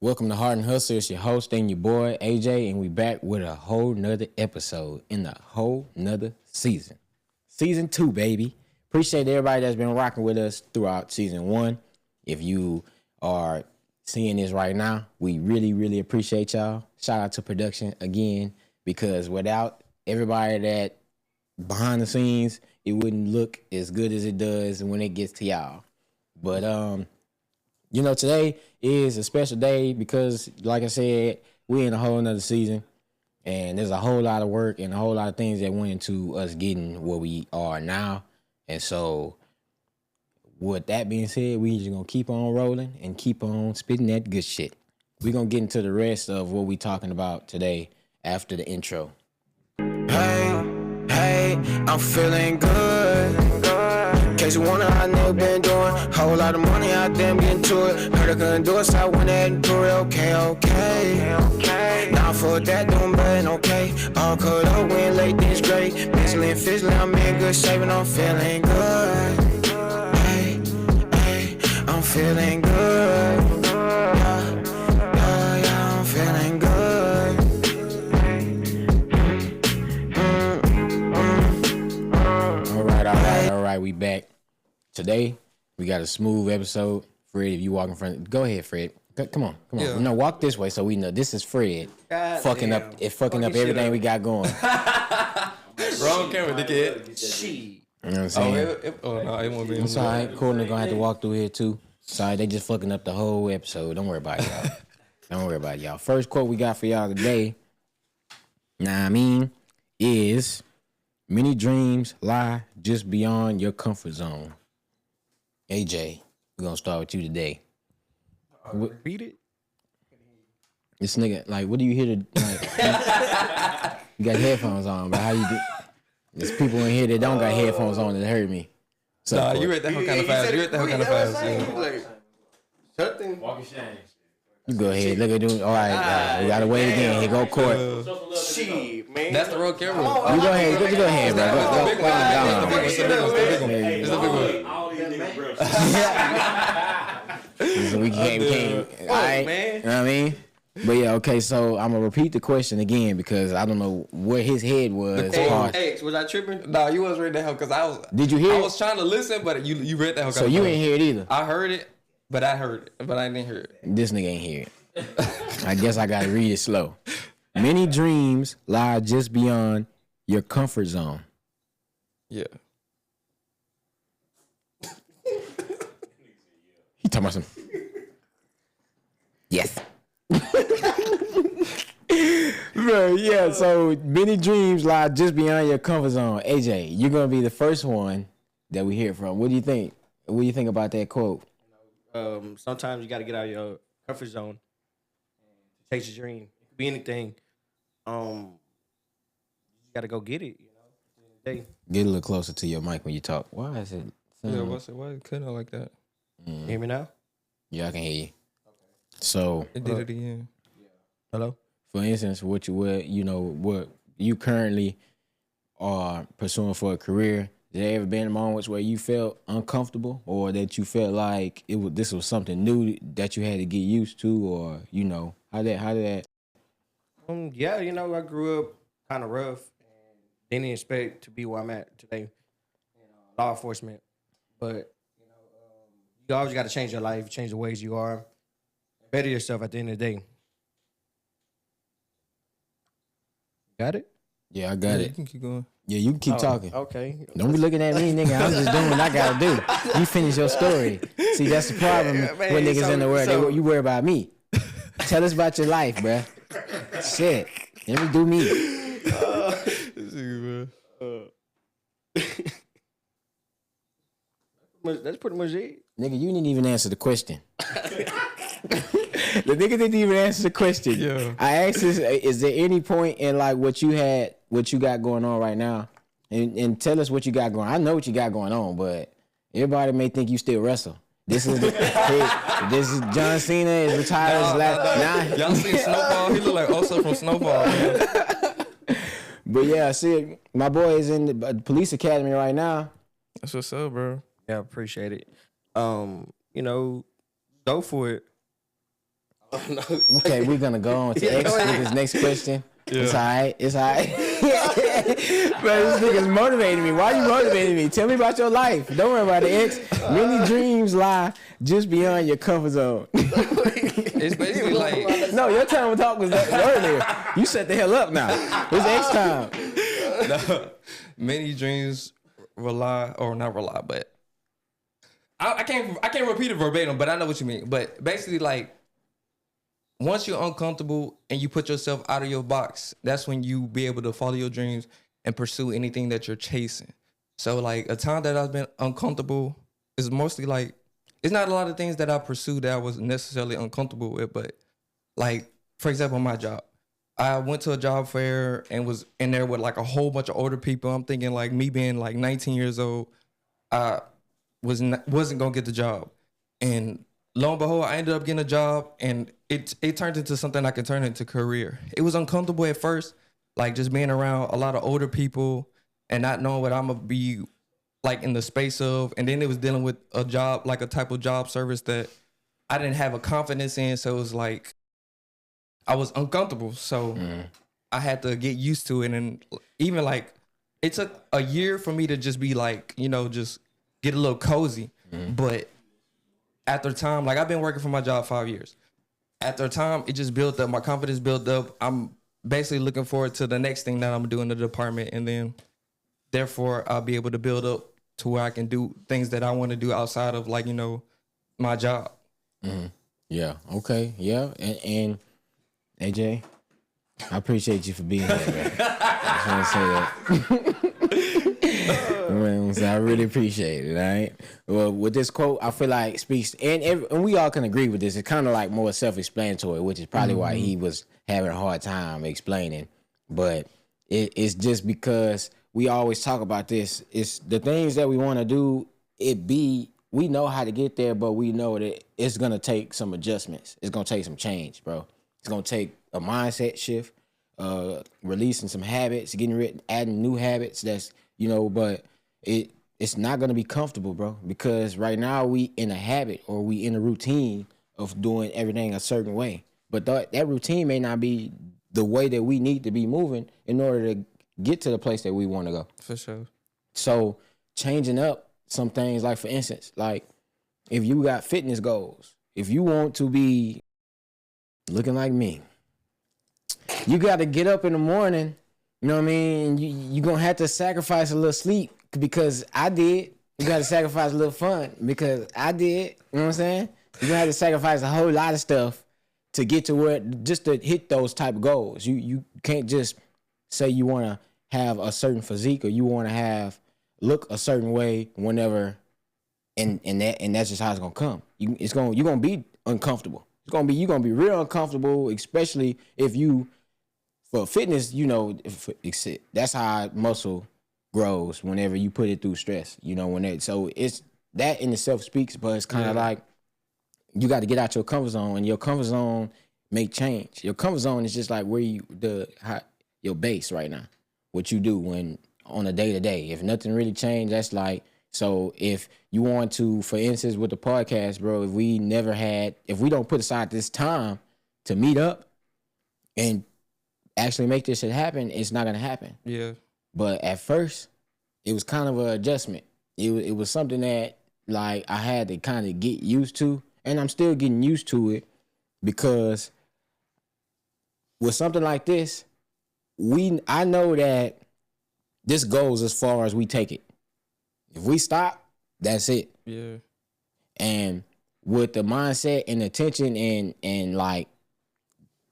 Welcome to Heart and Hustle. It's your host and your boy, AJ, and we back with a whole nother episode in a whole nother season. Season 2, baby. Appreciate everybody that's been rocking with us throughout Season 1. If you are seeing this right now, we really, really appreciate y'all. Shout out to production again, because without everybody that behind the scenes, it wouldn't look as good as it does when it gets to y'all. But, today is a special day because, like I said, we're in a whole nother season, and there's a whole lot of work and a whole lot of things that went into us getting where we are now. And so, with that being said, we just gonna keep on rolling and keep on spitting that good shit. We're gonna get into the rest of what we talking about today after the intro. Hey, I'm feeling good. In case you wonder, I never been doing. Whole lot of money out there, I'm getting to it. Heard I couldn't do it, so I went ahead and do it. Okay. Now for that, doing bad, okay. All cut up, went late, this great. Mentally and physically, I'm in good shape and I'm feeling good. Hey, I'm feeling good. Yeah, I'm feeling good. All right, we back. Today, we got a smooth episode. Fred, if you walk in front, go ahead, Fred. Come on. Yeah. No, walk this way so we know this is Fred. Fucking up everything we got going. Wrong camera, dickhead. Shit. You know what I'm saying? It won't be. It's all right. Courtney gonna have to walk through here too. Sorry, they just fucking up the whole episode. Don't worry about it, y'all. First quote we got for y'all today, is many dreams lie just beyond your comfort zone. AJ, we're gonna start with you today. Repeat it. This nigga, like, what do you hear to, like, you got headphones on, but how you do? There's people in here that don't got headphones on that heard me. So, Nah, you read that whole kind of fast. Something. you go ahead. Look at dude. All right, we gotta wait again. Here go Court. Shit, man. That's the wrong camera. You go ahead, bro. It's the big one. So we came. All right, man. you know what I mean? But yeah, okay. So I'm gonna repeat the question again because I don't know where his head was. X, was I tripping? Nah, you was reading that hell because I was. Did you hear I it? was trying to listen, but you read that whole. So you ain't hear it either. I heard it, but I didn't hear it. This nigga ain't hear it. I guess I gotta read it slow. Many dreams lie just beyond your comfort zone. Yeah. He talking about some. Yes. Bro, yeah, so many dreams lie just beyond your comfort zone. AJ, you're going to be the first one that we hear from. What do you think? What do you think about that quote? Sometimes you got to get out of your comfort zone and chase your dream. It could be anything. You got to go get it, Get a little closer to your mic when you talk. Why is it? Yeah, why it couldn't like that? You hear me now? Yeah, I can hear you. So It did it again. Hello? for instance, what you currently are pursuing for a career, did there ever been moments where you felt uncomfortable or that you felt like this was something new that you had to get used to, or how did that? Yeah, I grew up kind of rough and didn't expect to be where I'm at today in law enforcement. But you always got to change your life, change the ways you are, better yourself at the end of the day. Got it? Yeah, I got You it. can keep going. Yeah, you can keep talking. Okay. Don't be looking at me, nigga. I'm just doing what I gotta do. You finish your story. See, that's the problem when niggas in the world. You worry about me. Tell us about your life, bruh. Shit. Let me do me. That's pretty much it. Nigga, you didn't even answer the question. The nigga didn't even answer the question. Yeah. I asked this, is there any point in like what you got going on right now? And tell us what you got going on. I know what you got going on, but everybody may think you still wrestle. This is John Cena is retired. Y'all seen Snowfall? He look like Osa from Snowfall. Man. But yeah, see, my boy is in the police academy right now. That's what's up, bro. Yeah, I appreciate it. Go for it. Okay, we're gonna go on to X with his next question. Yeah. It's all right. It's all right. But this nigga's motivating me. Why you motivating me? Tell me about your life. Don't worry about it, X. Many dreams lie just beyond your comfort zone. It's basically like No, your time to talk was earlier. You set the hell up now. It's X time. no, many dreams rely or not rely, but I can't repeat it verbatim, but I know what you mean. But basically, like once you're uncomfortable and you put yourself out of your box, that's when you be able to follow your dreams and pursue anything that you're chasing. So like a time that I've been uncomfortable is mostly like, it's not a lot of things that I pursued that I was necessarily uncomfortable with, but like, for example, my job. I went to a job fair and was in there with like a whole bunch of older people. I'm thinking like me being like 19 years old, I wasn't gonna get the job. And lo and behold, I ended up getting a job, and it turned into something I could turn into a career. It was uncomfortable at first, like just being around a lot of older people and not knowing what I'm gonna be like in the space of. And then it was dealing with a job, like a type of job service that I didn't have a confidence in. So it was like I was uncomfortable. So I had to get used to it. And even like it took a year for me to just be like, you know, just get a little cozy. But after time, like I've been working for my job 5 years. After time, it just built up. My confidence built up. I'm basically looking forward to the next thing that I'm gonna do in the department. And then therefore I'll be able to build up to where I can do things that I want to do outside of like, you know, my job. Yeah. Okay. Yeah. And AJ, I appreciate you for being here, man. I just want to say that. I really appreciate it. All right. Well, with this quote, I feel like speaks, and we all can agree with this. It's kind of like more self-explanatory, which is probably why he was having a hard time explaining. But it's just because we always talk about this. It's the things that we want to do. We know how to get there, but we know that it's gonna take some adjustments. It's gonna take some change, bro. It's gonna take a mindset shift, releasing some habits, adding new habits. That's but it's not gonna be comfortable, bro. Because right now we in a habit or we in a routine of doing everything a certain way. But that routine may not be the way that we need to be moving in order to get to the place that we want to go. For sure. So changing up some things, like for instance, like if you got fitness goals, if you want to be looking like me, you got to get up in the morning. You know what I mean? You're going to have to sacrifice a little sleep because I did. You got to sacrifice a little fun because I did. You know what I'm saying? You're going to have to sacrifice a whole lot of stuff to get to where, just to hit those type of goals. You can't just say you want to have a certain physique or you want to look a certain way whenever, and that's just how it's gonna come. You're gonna be uncomfortable. You're gonna be real uncomfortable, especially if you, for fitness, that's how muscle grows whenever you put it through stress. So it's that in itself speaks, but it's kind of like you got to get out your comfort zone, and your comfort zone make change. Your comfort zone is just like where your base right now. What you do when on a day-to-day. If nothing really changed, that's like, so if you want to, for instance, with the podcast, bro, if we don't put aside this time to meet up and actually make this shit happen, it's not gonna happen. Yeah. But at first, it was kind of an adjustment. It was something that like I had to kind of get used to, and I'm still getting used to it, because with something like this, I know that this goes as far as we take it. If we stop, that's it. Yeah. And with the mindset and attention and like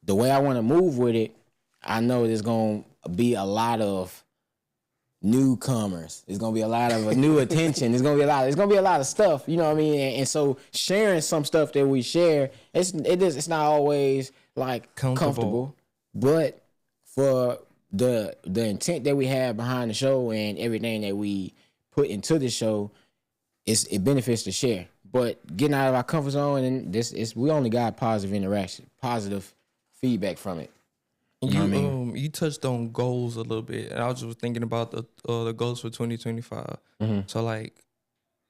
the way I want to move with it, I know there's going to be a lot of newcomers. There's going to be a lot of new attention. There's going to be a lot of stuff, you know what I mean? And so sharing some stuff that we share, it's not always like comfortable, but for the intent that we have behind the show and everything that we put into the show, it benefits to share. But getting out of our comfort zone, and we only got positive interaction, positive feedback from it. You know what I mean? You touched on goals a little bit, and I was just thinking about the goals for 2025. So like,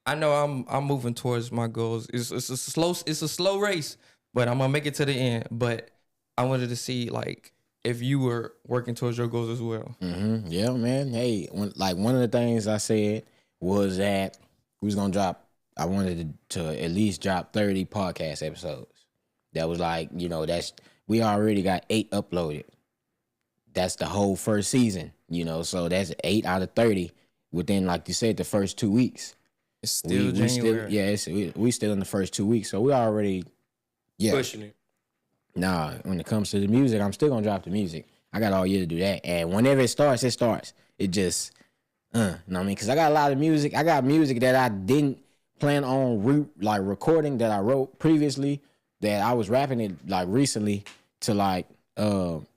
I know I'm moving towards my goals. It's a slow race, but I'm gonna make it to the end. But I wanted to see like if you were working towards your goals as well. Mm-hmm. Yeah, man. Hey, one of the things I said was that we was gonna drop. I wanted to at least drop 30 podcast episodes. That was like, we already got 8 uploaded. That's the whole first season, so that's 8 out of 30 within, like you said, the first 2 weeks. It's still January. We still in the first 2 weeks, so we already pushing it. Nah, when it comes to the music, I'm still gonna drop the music. I got all year to do that, and whenever it starts, it starts. It just, you know what I mean? Because I got a lot of music. I got music that I didn't plan on recording that I wrote previously that I was rapping it like recently to like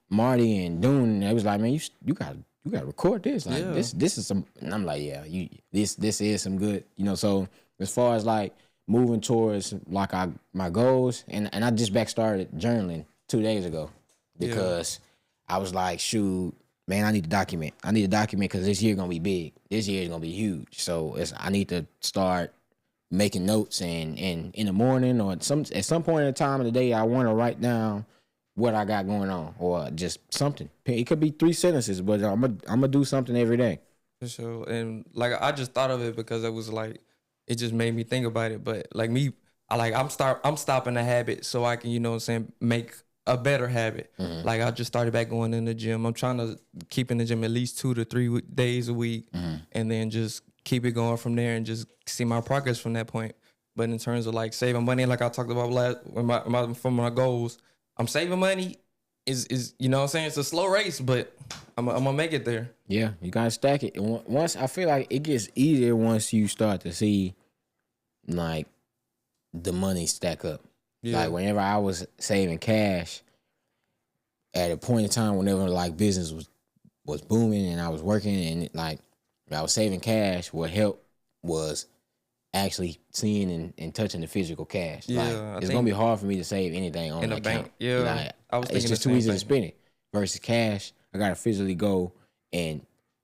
Marty and Dune. And it was like, man, you gotta record this. Like this is some. And I'm like, yeah, this is some good. So as far as like moving towards like my goals, and I just started journaling 2 days ago because I was like, shoot, man, I need to document. Because this year gonna be big. This year is gonna be huge. So I need to start making notes, and in the morning or at some point in the time of the day, I want to write down what I got going on or just something. It could be 3 sentences, but I'm gonna do something every day. For sure. And like I just thought of it because it was like it just made me think about it. But like me, I'm stopping the habit so I can, make a better habit. Mm-hmm. Like I just started back going in the gym. I'm trying to keep in the gym at least 2 to 3 days a week, and then just keep it going from there and just see my progress from that point. But in terms of like saving money, like I talked about from my goals, I'm saving money is you know what I'm saying? It's a slow race, but I'm gonna make it there. Yeah, you gotta stack it. And once I feel like it gets easier once you start to see like the money stack up. Yeah. Like whenever I was saving cash, at a point in time, whenever like business was booming and I was working and like I was saving cash, what helped was actually seeing and touching the physical cash. Yeah, like it's gonna be hard for me to save anything on in the bank. Account. Yeah, like, I was thinking it's just too easy to spend it. Versus cash, I gotta physically go and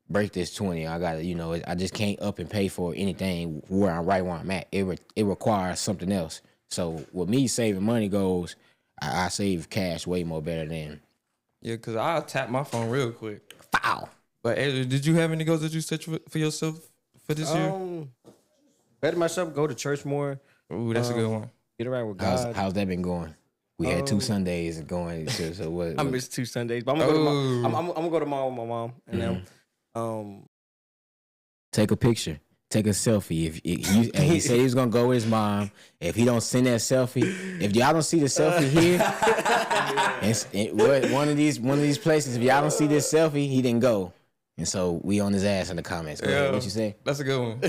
break this 20. I gotta, I just can't up and pay for anything where I'm at. It requires something else. So with me saving money goes, I save cash way more better than. Yeah, because I'll tap my phone real quick. Foul. But did you have any goals that you set for yourself for this year? Better myself, go to church more. Ooh, that's a good one. Get around with God. How's that been going? We had 2 Sundays going to church. So what? I missed 2 Sundays, but I'm gonna go tomorrow with my mom and them. Take a picture. Take a selfie. If he said he was gonna go with his mom, if he don't send that selfie, if y'all don't see the selfie here, and one of these places, if y'all don't see this selfie, he didn't go, and so we on his ass in the comments. Go ahead, what you say? That's a good one.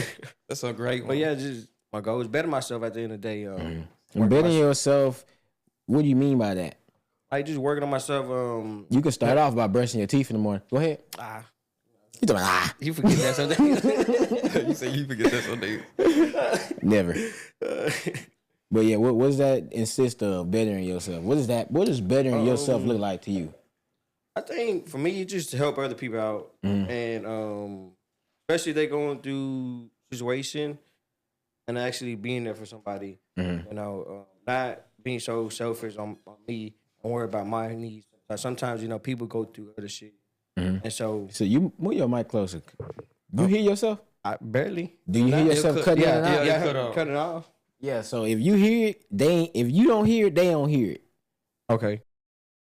That's a great one. But yeah, just my goal is better myself at the end of the day. Better yourself. What do you mean by that? Like just working on myself. You can start off by brushing your teeth in the morning. Go ahead. You talking You forget that someday. You say you forget that someday. Never. But yeah, what does that insist of bettering yourself? What does bettering yourself look like to you? I think for me, just to help other people out, and especially if they going through situation, and actually being there for somebody. Not being so selfish on me and worry about my needs. Like sometimes people go through other shit. And so you move your mic closer. You hear yourself? I barely. Do you hear yourself cutting it out? Yeah, cut it off. Yeah, so if you hear it, if you don't hear it, they don't hear it. Okay.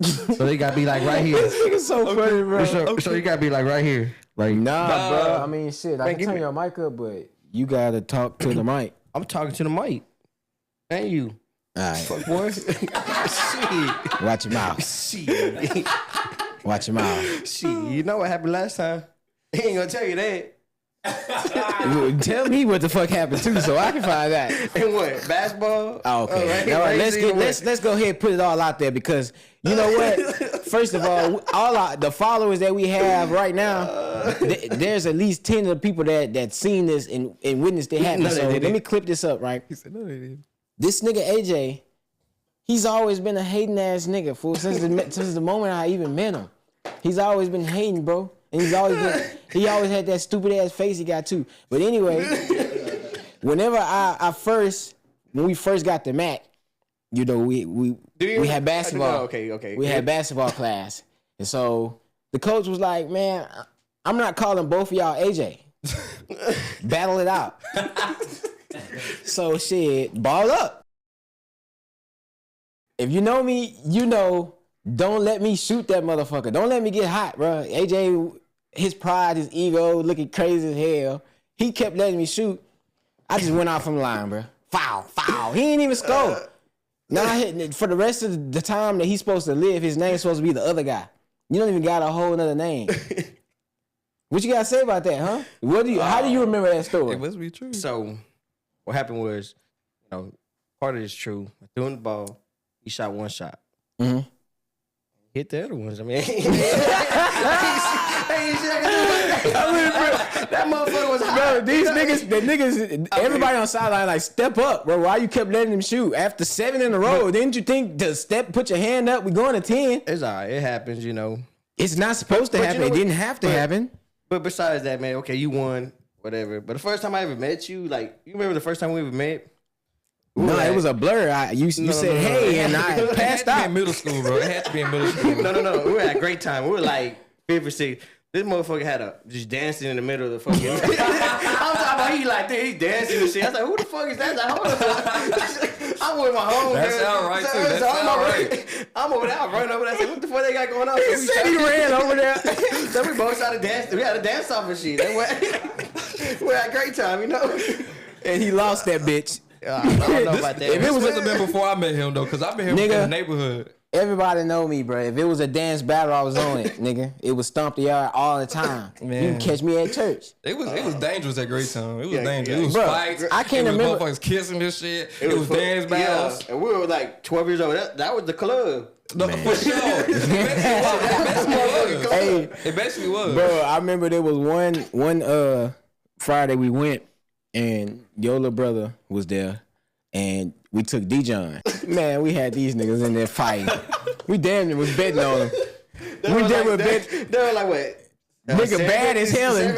So they gotta be like right here. This nigga's so funny, bro. So you gotta be like right here. Like nah, bro. I mean, shit. I can turn your mic up, but you gotta talk to the mic. I'm talking to the mic. And you. All right. Fuck boy. Shit. Watch your mouth. Shit. Watch your mouth. Shit. You know what happened last time? He ain't gonna tell you that. Tell me what the fuck happened too, so I can find out. And what? Basketball? Oh, okay. All right, let's go ahead and put it all out there because you know what? First of all the followers that we have right now, there's at least 10 of the people that seen this and witnessed it happen. So let me clip this up, right? He said no, they didn't. This nigga AJ, he's always been a hating ass nigga fool since the moment I even met him. He's always been hating, bro. And he always had that stupid ass face he got too. But anyway, whenever when we first got the Mac, you know, we had basketball. Okay. We had basketball class, and so the coach was like, "Man, I'm not calling both of y'all AJ. Battle it out." So shit, ball up. If you know me, you know. Don't let me shoot that motherfucker. Don't let me get hot, bro. AJ, his pride, his ego, looking crazy as hell. He kept letting me shoot. I just went out from the line, bro. Foul. He ain't even score. Now for the rest of the time that he's supposed to live, his name's supposed to be the other guy. You don't even got a whole nother name. What you gotta say about that, huh? How do you remember that story? It must be true. So what happened was, part of it's true. I threw him the ball. He shot one shot. Mm-hmm. Hit the other ones. I mean, that motherfucker was hot. Bro, the niggas, everybody on the sideline like, step up, bro. Why you kept letting him shoot? After 7 in a row, didn't you think to put your hand up, we going to 10? It's all right. It happens, It's not supposed to happen. It didn't have to happen. But besides that, man, okay, you won, whatever. But the first time I ever met you, like, you remember the first time we ever met? No, it was a blur. You said, hey, and I passed out. In middle school, bro. It had to be in middle school. No. We were at a great time. We were like 5th or 6th. This motherfucker had just dancing in the middle of the fucking. I'm talking about he like this. He dancing and shit. I was like, who the fuck is that? Like, hold on. I'm with my homegirl. That sound right too. That sound right. I'm over there. I run over there. I said, what the fuck they got going on? He said he ran over there. So we both started dancing. We had a dance off and shit. We had a great time, And he lost that bitch. I don't know about that. If it was been before I met him though, because I've been here in the neighborhood. Everybody know me, bro. If it was a dance battle, I was on it, nigga. It was stomp the yard all the time. Man. You can catch me at church. It was dangerous at Great Time. It was dangerous. Yeah. It was Bro, fights. I can't remember. Motherfuckers kissing this shit. It was dance battles. Yeah. And we were like 12 years old. That was the club. No, for sure. It basically was. Bro, I remember there was one Friday we went and your little brother was there and we took D-John. Man, we had these niggas in there fighting. We damn near was betting on them. They were like, what? Nigga bad as hell. Them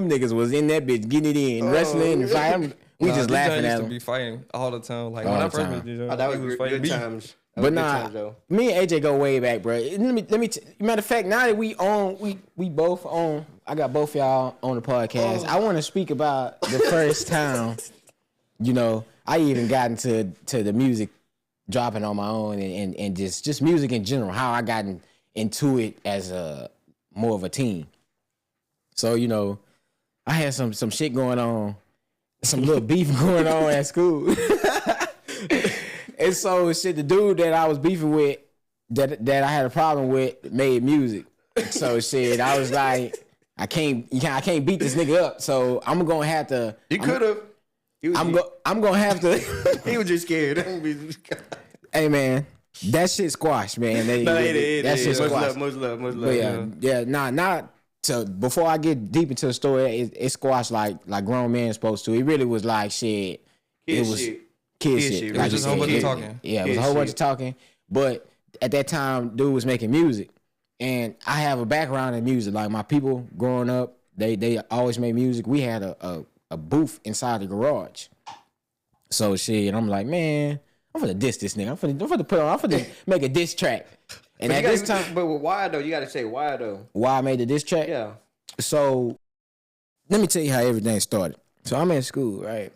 niggas was in that bitch getting it in, wrestling and fighting. We just laughing at them. Be fighting all the time. Like all when I the first time. met D-John, that was good times. But nah, me and AJ go way back, bro. Let me. Matter of fact, now that we both own. I got both y'all on the podcast. I want to speak about the first time. I even got into the music, dropping on my own, and just music in general. How I got into it as more of a teen. So I had some shit going on, some little beef going on at school. And so shit, the dude that I was beefing with, that I had a problem with, made music. So shit, I was like, I can't beat this nigga up. So I'm gonna have to. You could have. I'm gonna have to. He was just scared. Hey man, that shit squashed, man. That shit squashed. Much love. But yeah. Not. So before I get deep into the story, it squashed like grown men supposed to. It really was like shit. It was. Kid shit. It was just a whole bunch of talking. Yeah, it was a whole bunch of talking. But at that time, dude was making music. And I have a background in music. Like my people growing up, they always made music. We had a booth inside the garage. So shit, I'm like, man, I'm finna diss this nigga. I'm finna make a diss track. And at this time. But why though? You gotta say why though. Why I made the diss track? Yeah. So let me tell you how everything started. So I'm in school, right?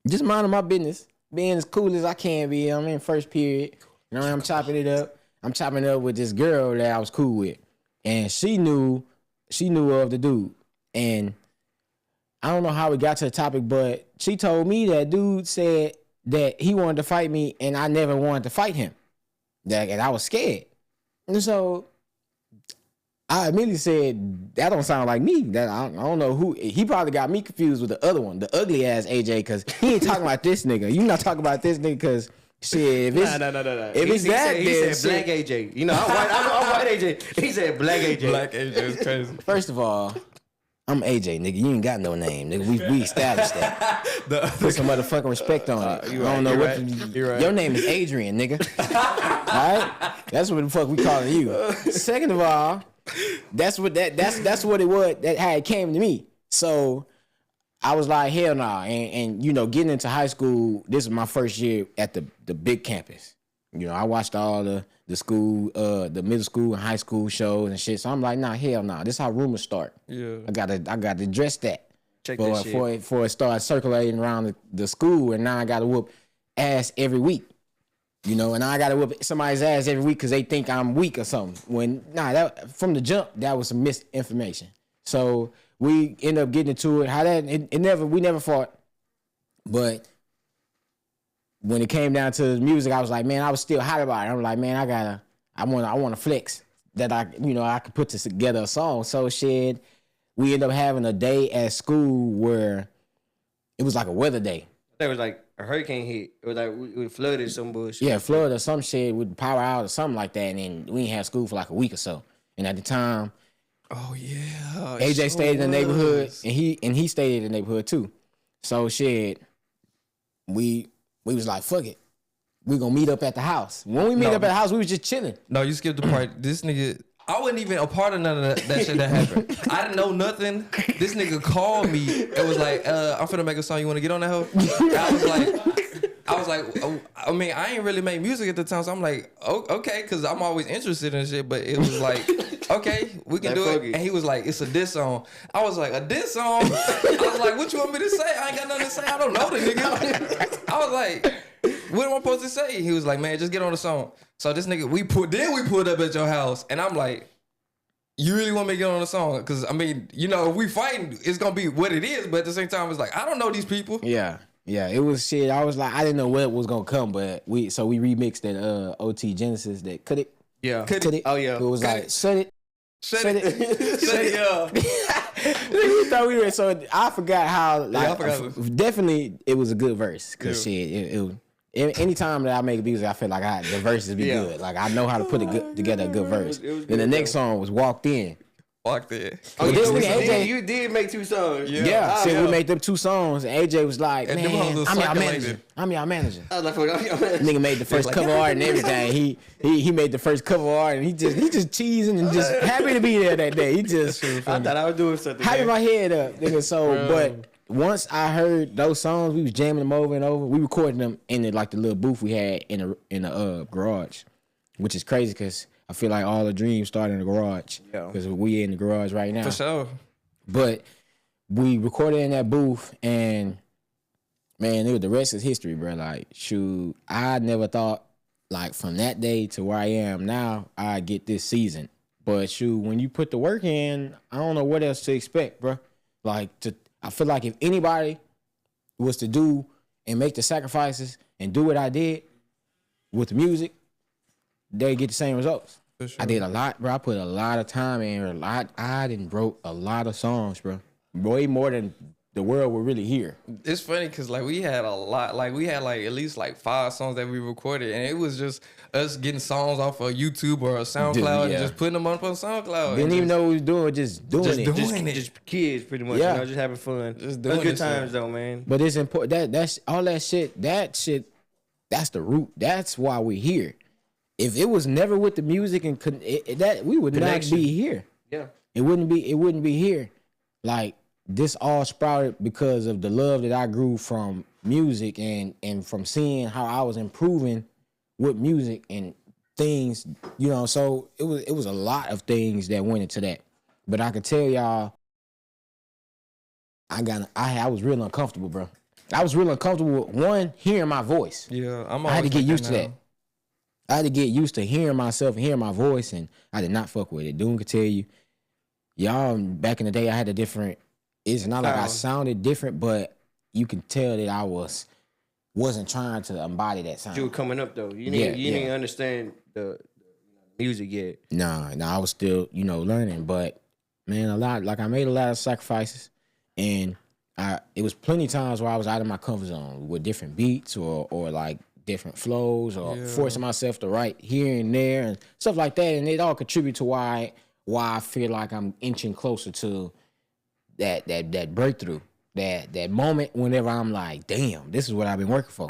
Just minding my business, being as cool as I can be. I'm in first period. I'm chopping it up. I'm chopping it up with this girl that I was cool with. And she knew of the dude. And I don't know how we got to the topic, but she told me that dude said that he wanted to fight me and I never wanted to fight him. And I was scared. And so I immediately said, that don't sound like me. That I don't know who. He probably got me confused with the other one, the ugly ass AJ, because he ain't talking about this nigga. You not talking about this nigga because shit. If it's, no. If it's that, he said black AJ. I'm white AJ. He said black AJ. Black AJ is crazy. First of all, I'm AJ, nigga. You ain't got no name, nigga. We established that. Put some motherfucking respect on it. I don't know what. You're Your name is Adrian, nigga. All right, that's what the fuck we calling you. Second of all. That's what it was. That how it came to me. So I was like, hell no. And you know, getting into high school, this is my first year at the big campus. You know, I watched all the school, the middle school and high school shows and shit. So I'm like, nah, hell nah. This is how rumors start. Yeah. I gotta address that. Check that shit. For it started circulating around the school, and now I gotta whoop ass every week. You know, and I gotta whoop somebody's ass every week because they think I'm weak or something. When that from the jump, that was some misinformation. So we end up getting into it. We never fought, but when it came down to the music, I was like, man, I was still hot about it. I'm like, man, I want to flex that I could put together a song. So shit, we ended up having a day at school where it was like a weather day. It was like a hurricane hit. It was like we flooded some bullshit. Yeah, flood or some shit with power out or something like that. And then we didn't have school for like a week or so. And at the time, oh yeah, AJ stayed in the neighborhood, and he stayed in the neighborhood too. So shit, we was like, fuck it, we gonna meet up at the house. When we meet up at the house, we was just chilling. No, you skipped the part. This nigga, I wasn't even a part of none of that shit that happened. I didn't know nothing. This nigga called me. It was like, I'm finna make a song. You wanna get on that hoe? I was like, oh, I mean, I ain't really made music at the time, so I'm like, oh, okay, because I'm always interested in shit. But it was like, okay, we can do it. And he was like, it's a diss song. I was like, a diss song? I was like, what you want me to say? I ain't got nothing to say. I don't know the nigga. I was like, what am I supposed to say? He was like, man, just get on the song. So this nigga, we pulled up at your house, and I'm like, you really want me to get on the song? Because I mean, you know, if we fighting, it's gonna be what it is. But at the same time, it's like, I don't know these people. Yeah, it was shit. I was like, I didn't know what was gonna come, but we remixed that OT Genesis that cut it. Yeah. Cut it. Oh yeah. It was cut like it. shut it. Yeah. We thought we were, so I forgot how like definitely it was a good verse. Cause shit, anytime that I make music, I feel like the verses be good. Like I know how to put together a good verse. Then the next song was Walked In. Walked In. Oh, AJ, you did make 2 songs. Yeah. So we made them 2 songs, and AJ was like, and man, I'm y'all manager. I was like, fuck, I'm your manager. Nigga made the first cover art and everything. He made the first cover art, and he just cheesing and just happy to be there that day. He just I thought I was doing something. hyping my head up, nigga. So, but once I heard those songs, we was jamming them over and over. We recorded them in the little booth we had in the garage, which is crazy because I feel like all the dreams start in the garage. Yeah. Because we in the garage right now. For sure. But we recorded in that booth, and man, the rest is history, bro. Like, shoot, I never thought, like, from that day to where I am now, I get this season. But shoot, when you put the work in, I don't know what else to expect, bro. Like, I feel like if anybody was to do and make the sacrifices and do what I did with the music, they get the same results. Sure. I did a lot, bro. I put a lot of time in. I done wrote a lot of songs, bro. Way more than the world will really hear. It's funny because like we had a lot, like we had like at least like 5 songs that we recorded, and it was just us getting songs off of YouTube or a SoundCloud and just putting them up on SoundCloud. Didn't even know what we was doing, just doing it. Just kids, pretty much. Yeah. You know, just having fun. Just doing good times though, man. But it's important. That's all that shit. That's the root. That's why we're here. If it was never with the music and that, we would not be here. Yeah, it wouldn't be here. Like, this all sprouted because of the love that I grew from music and from seeing how I was improving with music and things, you know. So it was a lot of things that went into that. But I could tell y'all, I was real uncomfortable, bro. I was real uncomfortable with hearing my voice. Yeah, I had to get used to that. I had to get used to hearing myself and hearing my voice, and I did not fuck with it. Doom could tell you, y'all, back in the day, I had a different. It's not like I sounded different, but you can tell that I wasn't trying to embody that sound. You were coming up though. You didn't understand the music yet. Nah, I was still learning. But man, I made a lot of sacrifices, and it was plenty of times where I was out of my comfort zone with different beats or like different flows or forcing myself to write here and there and stuff like that, and it all contribute to why I feel like I'm inching closer to that breakthrough, that moment whenever I'm like, damn, this is what I've been working for.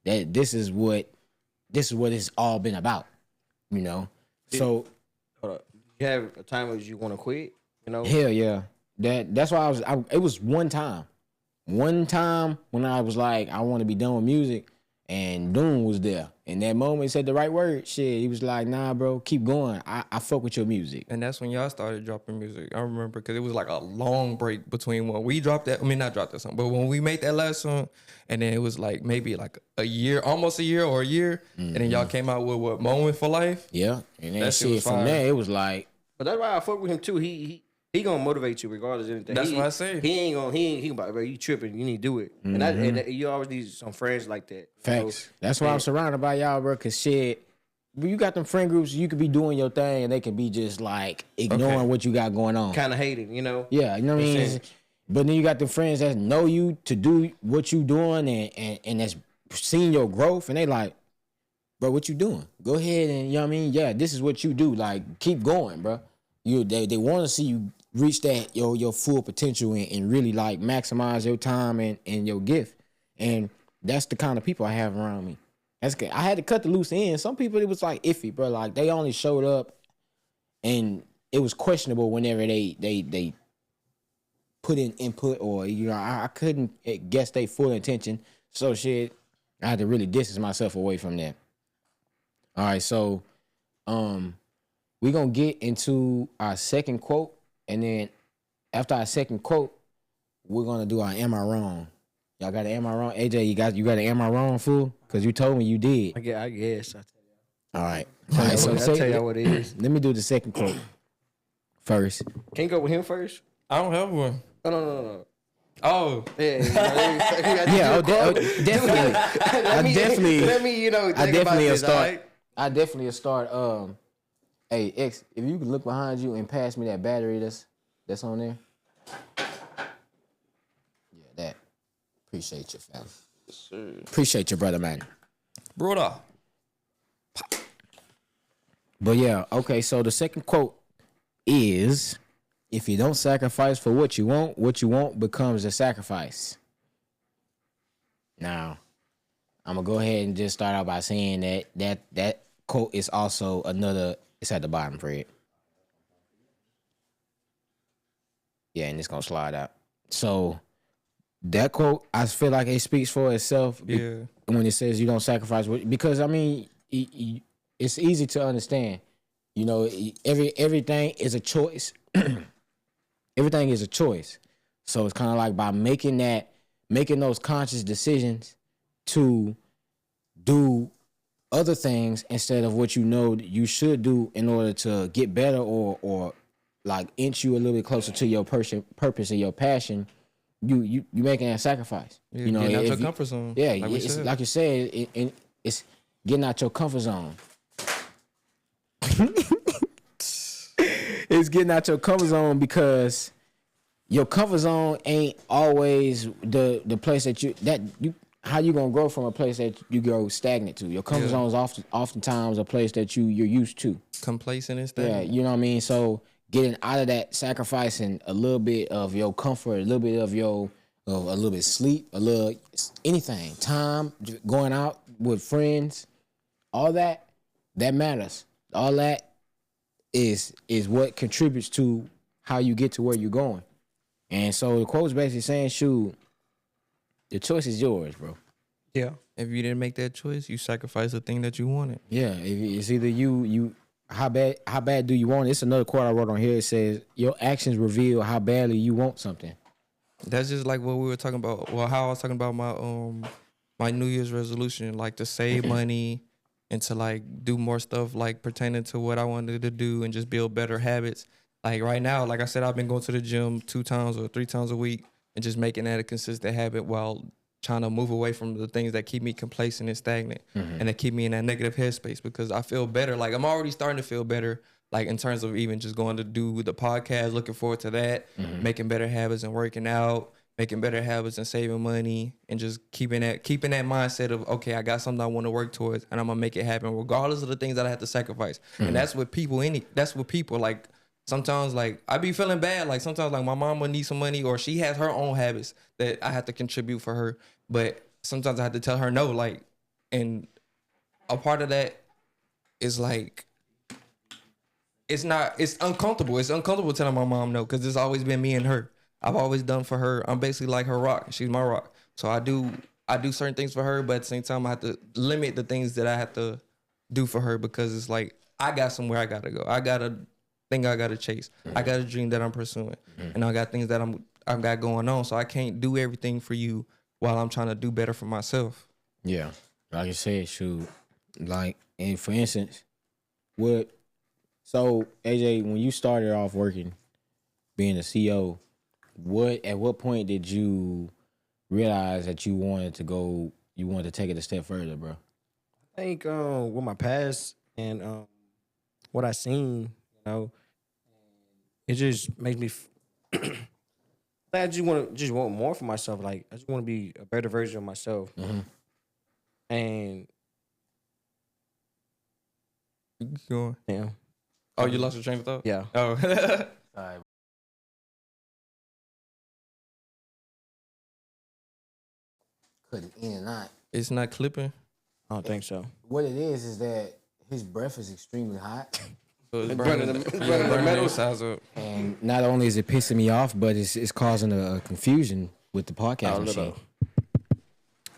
That this is what it's all been about, you know. So you have a time where you want to quit, you know? Hell yeah. That's why it was one time. one time when I was like, I want to be done with music, and Doom was there. In that moment, he said the right word. Shit, he was like, nah, bro, keep going. I fuck with your music. And that's when y'all started dropping music. I remember because it was like a long break between when we dropped that. I mean, not dropped that song, but when we made that last song, and then it was like maybe like a year, almost a year or a year, and then y'all came out with what, Moment for Life? Yeah, and then That shit was from fire. there, it was like, But that's why I fuck with him too. He gonna motivate you regardless of anything. That's what I say. He gonna about, bro, you tripping, you need to do it. And you always need some friends like that. facts. That's why I'm surrounded by y'all, bro. Cause shit, you got them friend groups. You could be doing your thing, and they can be just like ignoring what you got going on. Kind of hating, you know. Yeah, you know what I mean. But then you got the friends that know you to do what you doing, and that's seeing your growth, and they like, bro, what you doing? Go ahead and, you know what I mean. Yeah, this is what you do. Like, keep going, bro. They want to see you reach that your full potential and really like maximize your time and your gift. And that's the kind of people I have around me. That's good. I had to cut the loose end. Some people, it was like iffy, bro. Like they only showed up and it was questionable whenever they put in input, or, you know, I couldn't guess their full intention. So shit, I had to really distance myself away from that. All right, so we're gonna get into our second quote. And then after our second quote, we're gonna do our Am I Wrong? Y'all got an Am I Wrong? AJ, you got an Am I Wrong, fool? Because you told me you did. I guess. All right. All right, so I'll tell y'all what it is. let me do the second quote first. Can you go with him first? I don't have one. Oh, no. Oh, Yeah, definitely. Let me, you know, I think about definitely will this, all start. right? I definitely will start. Hey X, if you can look behind you and pass me that battery that's on there. Yeah, that. Appreciate you, fella. Yes, sir. Appreciate your brother, man. brother. But yeah, okay. So the second quote is, "If you don't sacrifice for what you want becomes a sacrifice." Now, I'm gonna go ahead and just start out by saying that quote is also another. It's at the bottom, Fred. Yeah, and it's gonna slide out. So that quote, I feel like it speaks for itself. Yeah. When it says you don't sacrifice, because I mean, it's easy to understand. You know, everything is a choice. Everything is a choice. So it's kind of like by making those conscious decisions to do other things instead of what you know you should do in order to get better or like inch you a little bit closer to your purpose and your passion. You making a sacrifice. Yeah, you know, getting out your you- comfort zone. Yeah, like we it's said. like you said, it's getting out your comfort zone. It's getting out your comfort zone because your comfort zone ain't always the place that you how you gonna grow from a place that you go stagnant to. Your comfort zone is oftentimes a place that you're used to. Complacent and stuff. Yeah, you know what I mean? So getting out of that, sacrificing a little bit of your comfort, a little bit of a little bit of sleep, a little anything, time, going out with friends, all that matters. All that is what contributes to how you get to where you're going. And so the quote's basically saying, shoot, the choice is yours, bro. Yeah. If you didn't make that choice, you sacrificed the thing that you wanted. Yeah, it's either you how bad do you want it? It's another quote I wrote on here. It says, your actions reveal how badly you want something. That's just like what we were talking about. Well, how I was talking about my New Year's resolution, like to save money and to like do more stuff like pertaining to what I wanted to do and just build better habits. Like right now, like I said, I've been going to the gym 2 times or 3 times a week and just making that a consistent habit while trying to move away from the things that keep me complacent and stagnant and that keep me in that negative headspace, because I feel better. Like I'm already starting to feel better, like in terms of even just going to do the podcast, looking forward to that, making better habits and working out, making better habits and saving money, and just keeping that mindset of, okay, I got something I want to work towards and I'm gonna make it happen regardless of the things that I have to sacrifice. And that's what people like. Sometimes like I be feeling bad. Like sometimes like my mom would need some money, or she has her own habits that I have to contribute for her. But sometimes I have to tell her no. Like, and a part of that is like, it's uncomfortable. It's uncomfortable telling my mom no, because it's always been me and her. I've always done for her. I'm basically like her rock. She's my rock. So I do certain things for her, but at the same time I have to limit the things that I have to do for her because it's like I got somewhere I gotta go. I got a thing I gotta chase. I got a dream that I'm pursuing. And I got things that I've got going on. So I can't do everything for you while I'm trying to do better for myself. Yeah. Like I said, shoot. Like, and for instance, so AJ, when you started off working, being a CEO, at what point did you realize that you wanted to take it a step further, bro? I think with my past and what I seen, it just makes me. I just want more for myself. Like I just want to be a better version of myself. And Keep going. yeah, Oh, you lost your train of thought? yeah. Oh. Sorry. Cutting in and out. It's not clipping. I don't think so. What it is that his breath is extremely hot. So it's burning burning, the- yeah, burning the burning metal. the sides up. And not only is it pissing me off, but it's causing a confusion with the podcast machine.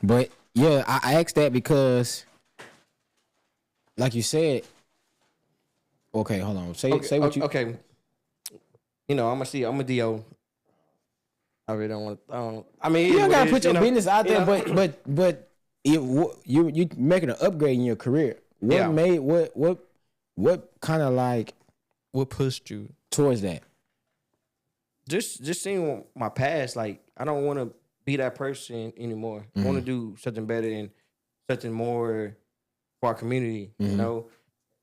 But yeah, I asked that because, like you said, okay, hold on. Say what you. Okay. I'm a DO. I really don't want to. I mean, You don't gotta put your know, business out there, you know? but you making an upgrade in your career. What Yeah. made what kind of like What pushed you? towards that? just seeing my past, like I don't want to be that person anymore. I want to do something better and something more for our community. You know,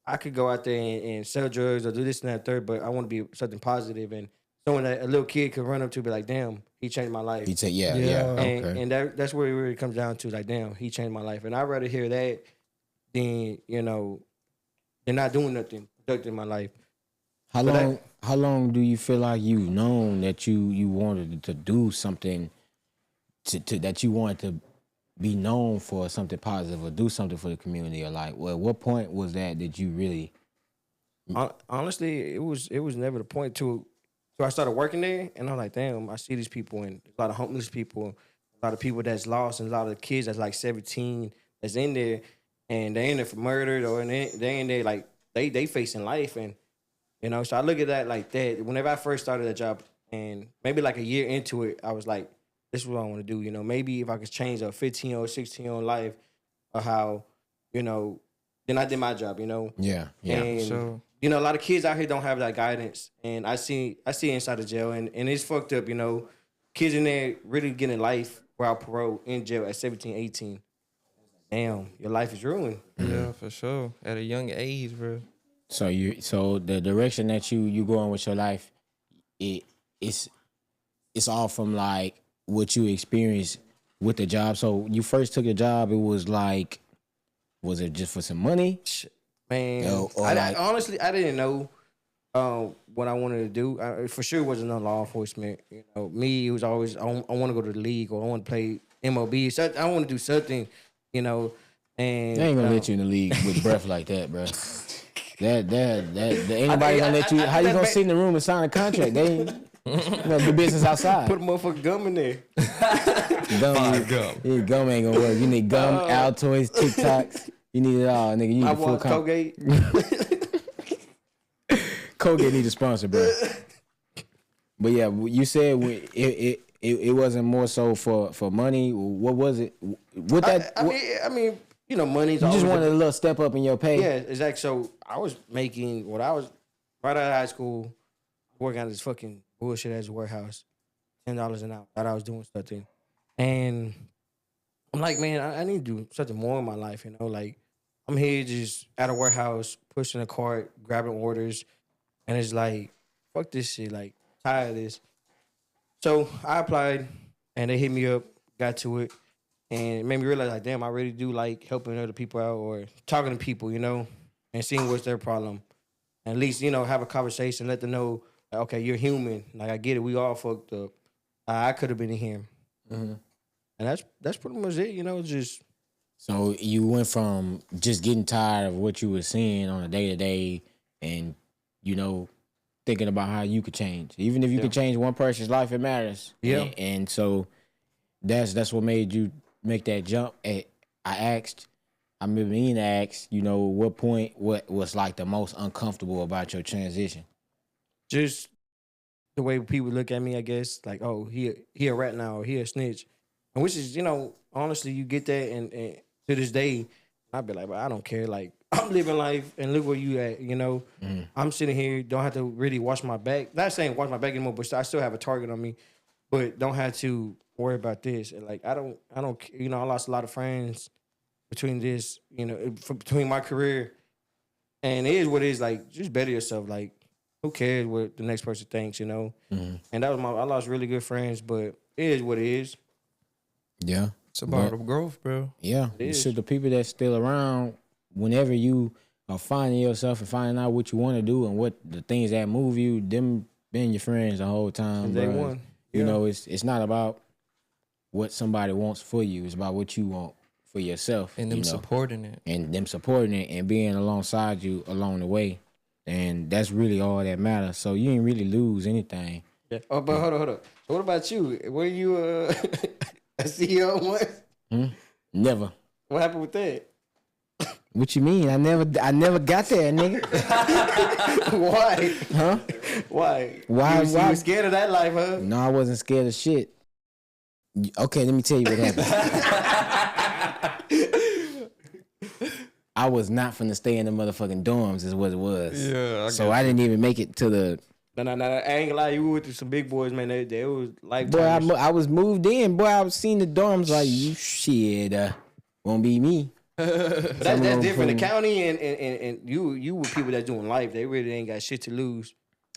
I could go out there and sell drugs or do this and that third, but I want to be something positive and someone that a little kid could run up to, be like, "Damn, he changed my life." He'd say, yeah, and okay. and that's where it really comes down to, like, damn, he changed my life. And I'd rather hear that than they're not doing nothing productive in my life. How long do you feel like you've known that you wanted to do something to that you wanted to be known for something positive or do something for the community, or like, well, what point was that you really? Honestly, it was never the point to. So I started working there, and I'm like, damn, I see these people, and a lot of homeless people, a lot of people that's lost, and a lot of kids that's like 17 that's in there, and they in there for murder, or they in there like they facing life, and so I look at that like that. Whenever I first started that job, and maybe like a year into it, I was like, this is what I want to do. Maybe if I could change a 15-year-old, 16-year-old life, or how, then I did my job. Yeah. And, So a lot of kids out here don't have that guidance. And I see inside the jail, and it's fucked up, Kids in there really getting life without parole in jail at 17, 18. Damn, your life is ruined. yeah, for sure. At a young age, bro. So the direction that you going with your life, it's all from like what you experienced with the job. So you first took the job, it was like, was it just for some money? Man, honestly, I didn't know what I wanted to do. For sure, it wasn't no law enforcement. Me, it was always, I want to go to the league, or I want to play MLB. So I want to do something, And They ain't gonna let you in the league with breath like that, bro. That ain't nobody gonna let you. How you gonna sit in the room and sign a contract? They ain't gonna do business outside. Put a motherfucking gum in there. Gum. Yeah, gum ain't gonna work. You need gum, Altoids, TikToks. You need it all, nigga. You need I the full want Colgate. Colgate need a sponsor, bro. But yeah, you said it wasn't more so for money. What was it? What that? I mean, money's you always just wanted a little step up in your pay. Yeah, exactly. So I was making what I was right out of high school, working at this fucking bullshit ass warehouse, $10 an hour. Thought I was doing something, and I'm like, man, I need to do something more in my life. Like I'm here just at a warehouse, pushing a cart, grabbing orders, and it's like, fuck this shit. Like tired of this. So I applied, and they hit me up, got to it. And it made me realize, like, damn, I really do like helping other people out or talking to people, and seeing what's their problem. And at least, have a conversation, let them know, like, okay, you're human. Like, I get it. We all fucked up. I could have been in here. And that's pretty much it, just. So you went from just getting tired of what you were seeing on a day-to-day and, thinking about how you could change. Even if you could change one person's life, it matters. Yeah. And so that's what made you make that jump. I remember Ian asked, what point, what was like the most uncomfortable about your transition? Just the way people look at me, I guess, like, oh, he a rat now, or he a snitch. And which is, honestly, you get that, and to this day, I'd be like, but I don't care. Like, I'm living life, and look where you at, I'm sitting here, don't have to really watch my back. Not saying watch my back anymore, but I still have a target on me, but don't have to worry about this. And like, I don't, I lost a lot of friends between this, between my career, and it is what it is. Like, just better yourself. Like, who cares what the next person thinks, And that was I lost really good friends, but it is what it is. Yeah. It's about the growth, bro. Yeah. So the people that's still around, whenever you are finding yourself and finding out what you want to do and what the things that move you, them being your friends the whole time. Day one. Yeah. It's not about what somebody wants for you. It's about what you want for yourself. And them supporting it. And them supporting it and being alongside you along the way. And that's really all that matters. So you ain't really lose anything. Yeah. Oh, but hold on. So what about you? Were you a CEO once? Never. What happened with that? What you mean? I never got there, nigga. Why? Huh? Why? Why? You were scared of that life, huh? No, I wasn't scared of shit. Okay, let me tell you what happened. I was not finna stay in the motherfucking dorms is what it was. Yeah. I didn't even make it to the... No, I ain't gonna lie. You were with some big boys, man. They was like... Boy, I was moved in. Boy, I was seeing the dorms like, you shit, won't be me. But that's different. The county and you with people that's doing life, they really ain't got shit to lose.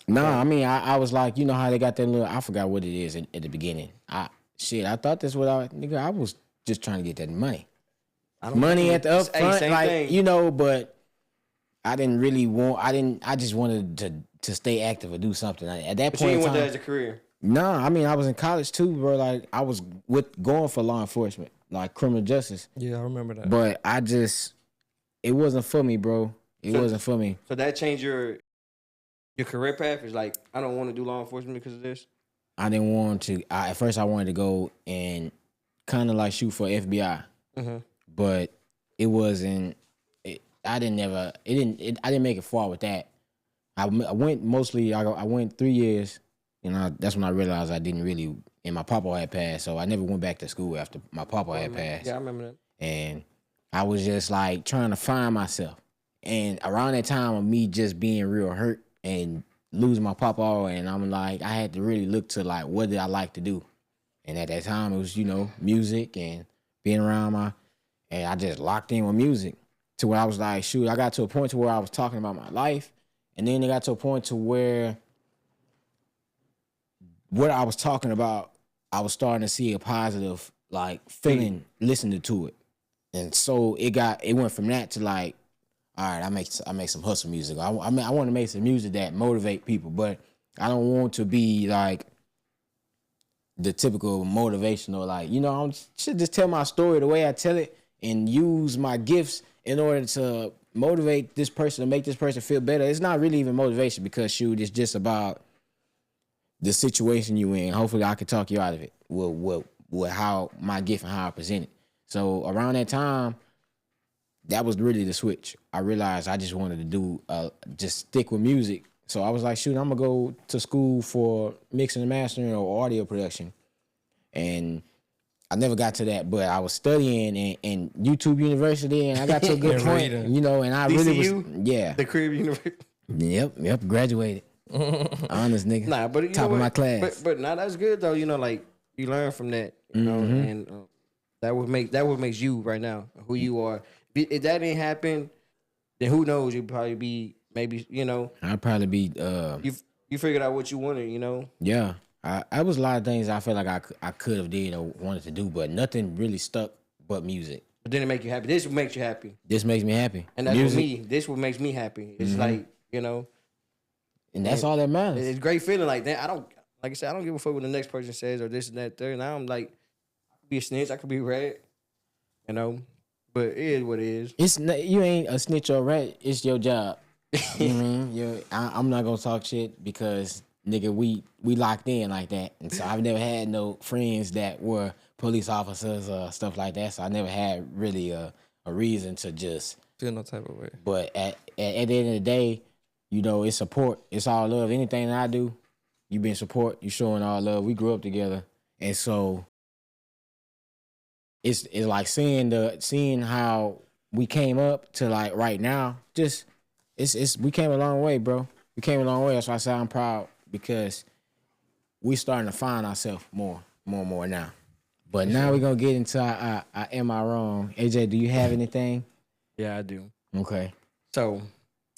No, I mean, I was like, you know how they got that little... I forgot what it is at the beginning. I thought that's what I was just trying to get that money. Money at the up front, but I didn't really want. I just wanted to stay active or do something at that point. You in want time, that as a career? No, I mean I was in college too, bro. Like I was going for law enforcement, like criminal justice. Yeah, I remember that. But it wasn't for me, bro. It wasn't for me. So that changed your career path. Is like I don't want to do law enforcement because of this. I didn't want to. At first, I wanted to go and kind of like shoot for FBI. Mm-hmm. But it wasn't. I didn't make it far with that. I went mostly. I went 3 years, and that's when I realized I didn't really. And my papa had passed, so I never went back to school after my papa had passed. Yeah, I remember that. And I was just like trying to find myself. And around that time of me just being real hurt and losing my papa, and I'm like, I had to really look to like what did I like to do. And at that time, it was music and being around and I just locked in with music to where I was like, shoot, I got to a point to where I was talking about my life. And then it got to a point to where what I was talking about, I was starting to see a positive, like, feeling, listening to it. And so it went from that to like, all right, I make some hustle music. I want to make some music that motivate people, but I don't want to be like the typical motivational, like, I should just tell my story the way I tell it and use my gifts in order to motivate this person, to make this person feel better. It's not really even motivation because, shoot, it's just about the situation you in. Hopefully I can talk you out of it with how my gift and how I present it. So around that time, that was really the switch. I realized I just wanted to do, just stick with music. So I was like, shoot, I'm going to go to school for mixing and mastering or audio production. And I never got to that, but I was studying in YouTube University, and I got to a good point, and I DCU? really was, yeah. The Crib University. Yep, graduated. Honest nigga. Nah, but top of my class. But that's good though. Like you learn from that, and that would makes you right now who you are. If that didn't happen, then who knows? You'd probably be maybe I'd probably be. You figured out what you wanted, Yeah, I was a lot of things I felt like I could have did or wanted to do, but nothing really stuck but music. But then it make you happy. This makes you happy. This makes me happy. And that's what me. This what makes me happy. It's like and that's all that matters. It's a great feeling like that. I don't give a fuck what the next person says or this and that third. Now I'm like, I could be a snitch. I could be a rat. But it is what it is. It's not, you ain't a snitch or a rat. It's your job. You know what I mean? I'm not gonna talk shit because nigga, we locked in like that, and so I've never had no friends that were police officers or stuff like that. So I never had really a reason to just Feel no type of way. But at the end of the day, you know, it's support. It's all love. Anything that I do, you been support. You showing all love. We grew up together, and so it's like seeing how we came up to like right now. Just we came a long way, bro. We came a long way. That's why I say I'm proud because we starting to find ourselves more and more now. But now we're gonna get into our am I wrong? AJ, do you have anything? Yeah, I do. Okay. So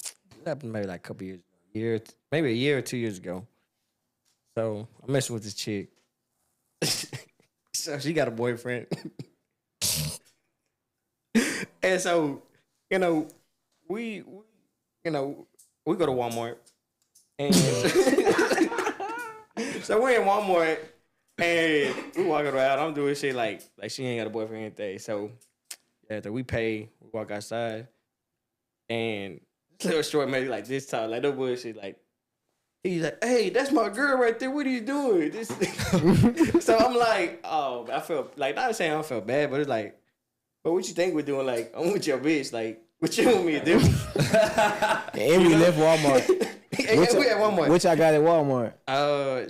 it happened maybe like a couple years, maybe a year or 2 years ago. So I'm messing with this chick. So she got a boyfriend. And so, we go to Walmart. And so we're in Walmart and we walking around. I'm doing shit like she ain't got a boyfriend or anything. So after we pay, we walk outside. And this little short man like this tall, like no bullshit, like he's like, "Hey, that's my girl right there. What are you doing?" This so I'm like, oh, I felt like not saying I felt bad, but it's like, but what you think we're doing? Like, I'm with your bitch. Like, what you want me to do? And we left Walmart. We at Walmart. Which I got at Walmart.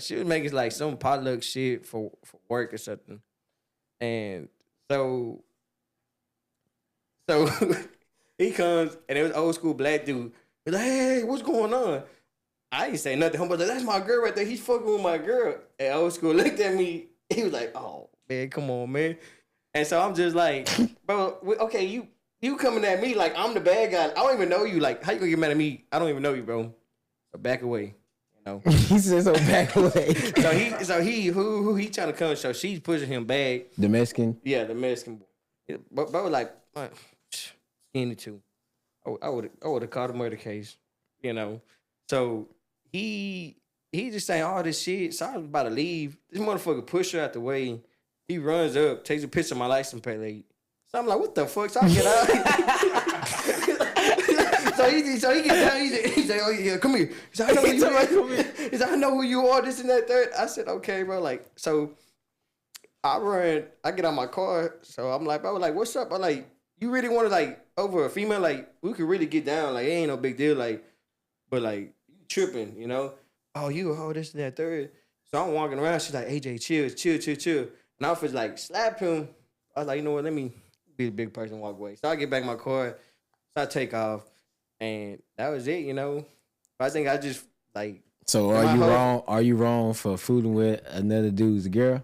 She was making like some potluck shit for work or something, and so he comes and it was old school black dude. He's like, "Hey, what's going on?" I didn't say nothing. Homeboy like, "That's my girl right there. He's fucking with my girl." And old school looked at me. He was like, "Oh man, come on, man." And so I'm just like, "Bro, okay, you coming at me like I'm the bad guy. I don't even know you. Like, how you gonna get mad at me? I don't even know you, bro. So back away." You know. He said so back away. so he who he trying to come? So she's pushing him back. The Mexican. Yeah, the Mexican boy. But was like, skinny too. I would have called a murder case, you know. So he just saying all this shit. So I was about to leave. This motherfucker pushed her out the way. He runs up, takes a picture of my license plate. So I'm like, what the fuck? So I get out. so he gets down. He said, "Oh yeah, come here." He said, "I know who you are." He said, "I know who you are." This and that, third. I said, "Okay, bro." Like, so I run. I get out my car. So I'm like, bro, like, what's up? I'm like, you really want to like over a female? Like, we could really get down. Like, it ain't no big deal. Like, but like, you tripping, you know? Oh, this and that, third. So I'm walking around. She's like, "AJ, chill." And I was like, slap him. I was like, you know what? Let me be a big person and walk away. So I get back in my car. So I take off. And that was it, you know? But I think I just, like... So are you wrong? Are you wrong for fooling with another dude's girl?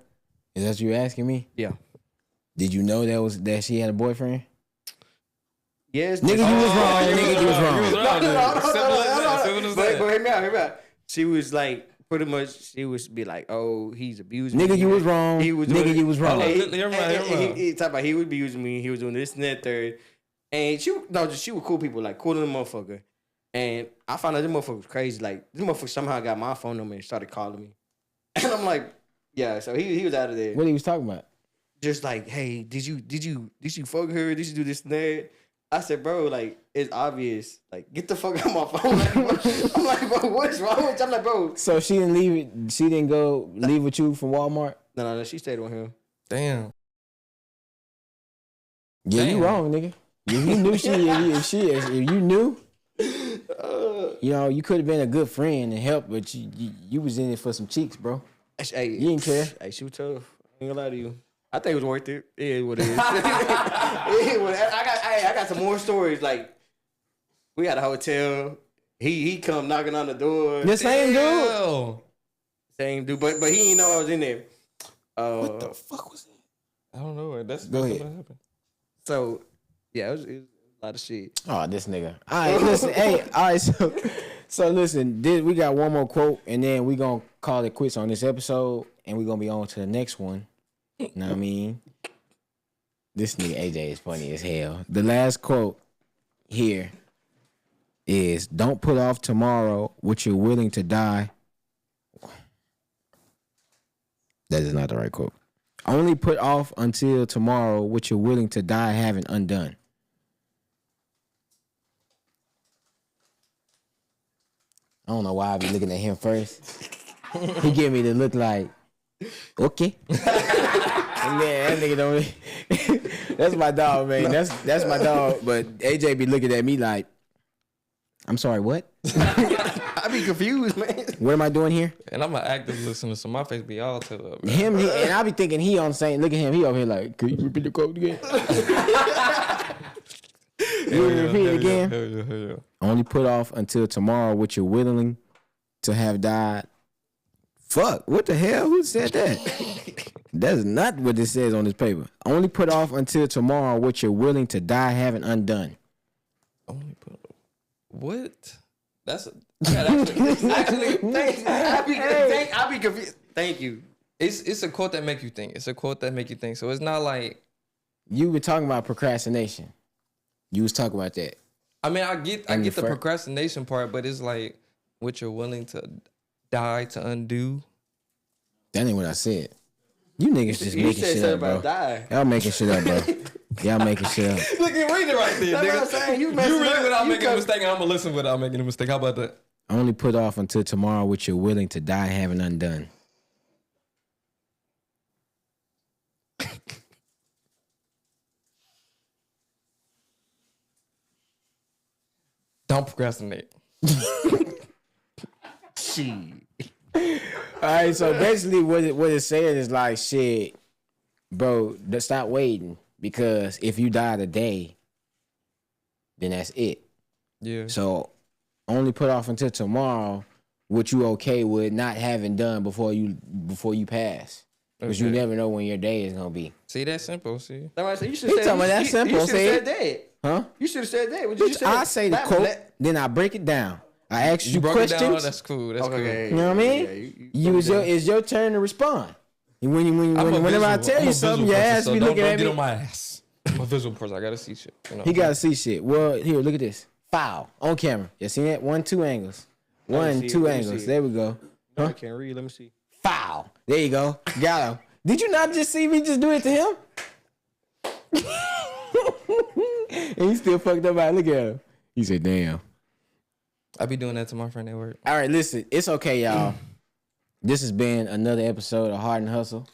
Is that what you asking me? Yeah. Did you know that she had a boyfriend? Yes. Nigga, you was wrong. Nigga, you was wrong. No. But hear me out. She was like... Pretty much, she would be like, "Oh, he's abusing me." Nigga, you was wrong. You was wrong. He talk about he would be using me. He was doing this and that third. And she was cool people, like cool little motherfucker. And I found out this motherfucker was crazy. Like this motherfucker somehow got my phone number and started calling me. And I'm like, yeah. So he was out of there. What he was talking about? Just like, "Hey, did you fuck her? Did you do this and that?" I said, "Bro, like, it's obvious. Like, get the fuck out of my phone." I'm like, "Bro, what is wrong with you?" I'm like, "Bro." So she didn't leave it. She didn't go leave with you from Walmart? No. She stayed with him. Damn. Yeah, you wrong, nigga. If you knew if you knew, you know, you could have been a good friend and help, but you was in it for some cheeks, bro. Hey, you didn't care. Hey, she was tough. I ain't gonna lie to you. I think it was worth it. It is what it is. I got some more stories. Like, we had a hotel. He come knocking on the door. The same dude. Same dude, but he didn't know I was in there. What the fuck was that? I don't know. That's Go ahead. what happened. So, yeah, it was a lot of shit. Oh, this nigga. All right, listen. Hey, all right. So listen. We got one more quote, and then we gonna call it quits on this episode, and we gonna be on to the next one. You know what I mean? This nigga AJ is funny as hell. The last quote here is, "Don't put off tomorrow what you're willing to die." That is not the right quote. "Only put off until tomorrow what you're willing to die having undone." I don't know why I be looking at him first. He give me the look like, okay. And then that nigga don't. That's my dog, man. That's my dog. But AJ be looking at me like, I'm sorry, what? I be confused, man. What am I doing here? And I'm an active listener, so my face be all tell up. And I be thinking he on the same. Look at him. He over here like, could you repeat the quote again? You repeat it again? Hell yeah. Only put off until tomorrow what you're willing to have died. Fuck, what the hell? Who said that? That's not what this says on this paper. Only put off until tomorrow what you're willing to die having undone. Only put off. What? That's actually I be confused. Thank you. it's a quote that make you think. It's a quote that make you think. So it's not like You were talking about procrastination. You was talking about that. I mean, I get the procrastination part, but it's like what you're willing to die to undo. That ain't what I said. You niggas just making shit up, bro. Y'all making shit up, bro. Y'all making shit up. Look at read it right there, That's nigga. what I'm saying. You read without making a mistake, and I'm gonna listen without making a mistake. How about that? Only put off until tomorrow what you're willing to die having undone. Don't procrastinate. All right, so basically what it's saying is like, shit, bro, stop waiting, because if you die today, then that's it. Yeah. So only put off until tomorrow what you okay with not having done before you pass, because you never know when your day is gonna be. See, that's simple. See, That's why I said you should He have talking about that simple, You should have see? said that. Huh? You should have said that. What you just said? I say the quote, then I break it down. I ask you broke questions. it down. That's cool. That's cool. You know what I mean? It's your turn to respond. Whenever I tell you something, your ass be looking at me. Don't get on my ass. I'm a visual person. I gotta see shit. You know? He gotta see shit. Well, here, look at this. Foul on camera. You see that? 1, 2 angles. Let me see 2 it. angles. There we go. I can't read. Let me see. Foul. There you go. Got him. Did you not just see me just do it to him? And he still fucked up about it. Look at him. He said, damn. I be doing that to my friend at work. All right, listen. It's okay, y'all. This has been another episode of Hard and Hustle.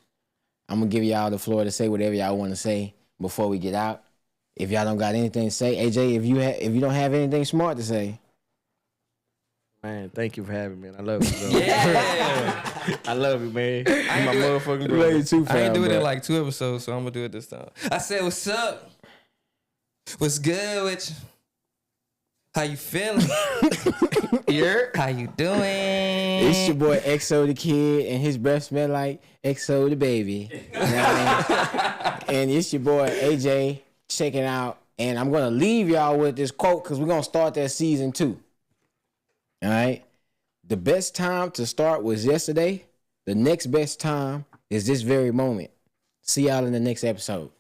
I'm going to give y'all the floor to say whatever y'all want to say before we get out. If y'all don't got anything to say, AJ, if you don't have anything smart to say. Man, thank you for having me. I love you, bro. Yeah. I love you, man. You my motherfucking Love you brother. too, I ain't fam, do it bro. in like 2 episodes, so I'm gonna do it this time. I said, "What's up? What's good with you? How you feeling? How you doing?" It's your boy XO the Kid, and his breath smell like XO the baby. You know what I mean? And it's your boy AJ checking out. And I'm going to leave y'all with this quote because we're going to start that season 2. All right? The best time to start was yesterday. The next best time is this very moment. See y'all in the next episode.